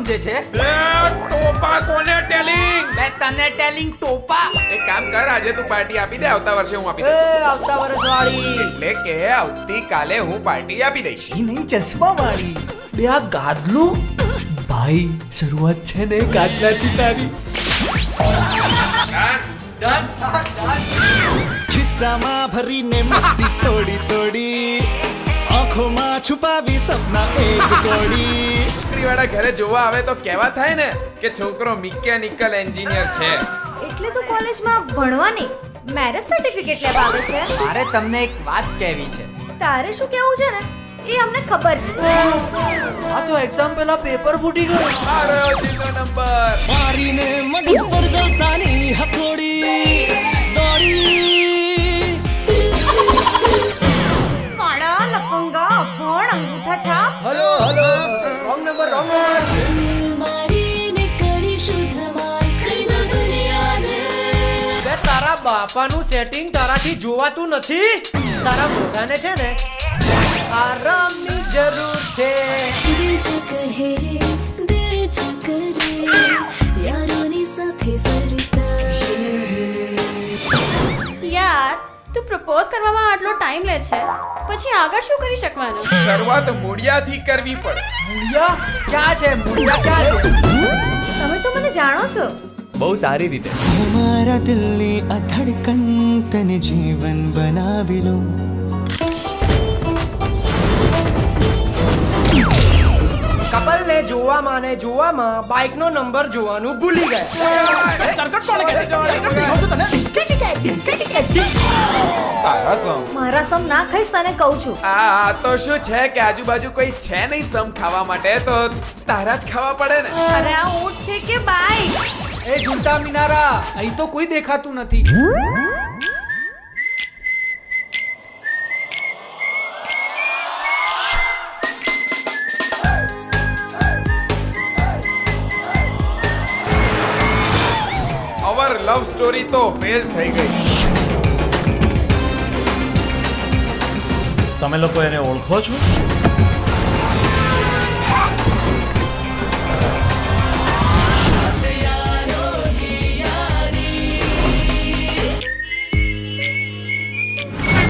સમજે છે? ટોપા કોને ટેલિંગ? બે તને ટેલિંગ ટોપા. એક કામ કર, આજે તું પાર્ટી આપી દે, આવતા વર્ષે હું આપી એ દઈશ. આવતા વર્ષ વાળી. એટલે કે આવતીકાલે હું પાર્ટી આપી દઈશ. એ નહીં ચશ્મા વાળી. બે આ ગાદલું ભાઈ શરૂઆત છે ને ગાદલાથી સારી. ખિસ્સામાં ભરીને મસ્તી થોડી થોડી, આંખોમાં છુપાવી સપના એક કોડી. છોકરીવાળા ઘરે જોવા આવે તો કેવા થાય ને કે છોકરો મિકેનિકલ એન્જિનિયર છે. એટલે તું કોલેજમાં ભણવાની મેરેજ સર્ટિફિકેટ લેવા આવે છે? મારે તમને એક વાત કહેવી છે. તારે શું કેવું છે ને એ અમને ખબર છે. આ તો એક્ઝામ પહેલા પેપર ફૂટી ગયો. મારો જીનો નંબર. મારીને મગજ પર જલસાની હથોડી દોડી. કાળા લફંગા અભણ અંગૂઠા છાપ. Hello hello wrong number wrong number. બે તારા બાપાનું સેટિંગ તારાથી જોવાતું નથી. તારા મોઢાને છે ને આરામની જરૂર છે. દિલ જો કહે રે, દિલ જો કરે, યારોની સાથે ફરતા. યાર તું પ્રપોઝ કરવામાં આટલો ટાઈમ લે છે, પછી આગળ શું કરી શકવાનું? શરૂઆત મૂળિયાથી કરવી પડે. મૂળિયા ક્યાં છે? મૂળિયા ક્યાં છે? તમે તો મને જાણો છો. બહુ સારી રીતે. મારા દિલની આ ધડકન તને જીવન બનાવી લઉં. કપલને જોવામાં ને જોવામાં બાઇકનો નંબર જોવાનું ભૂલી ગયા. તારા સમ. મારા સમ ના ખાઈશ તને કહું છું. આ તો શું છે કે આજુબાજુ કોઈ છે નહીં સમ ખાવા માટે, તો તારા જ ખાવા પડે ને. અરે આ ઊંટ છે કે બાઈક? એ ઝૂલતા મિનારા, અહીં તો કોઈ દેખાતું નથી. અવર લવ સ્ટોરી તો ફેલ થઈ ગઈ. તમે લોકો એને ઓળખો છો?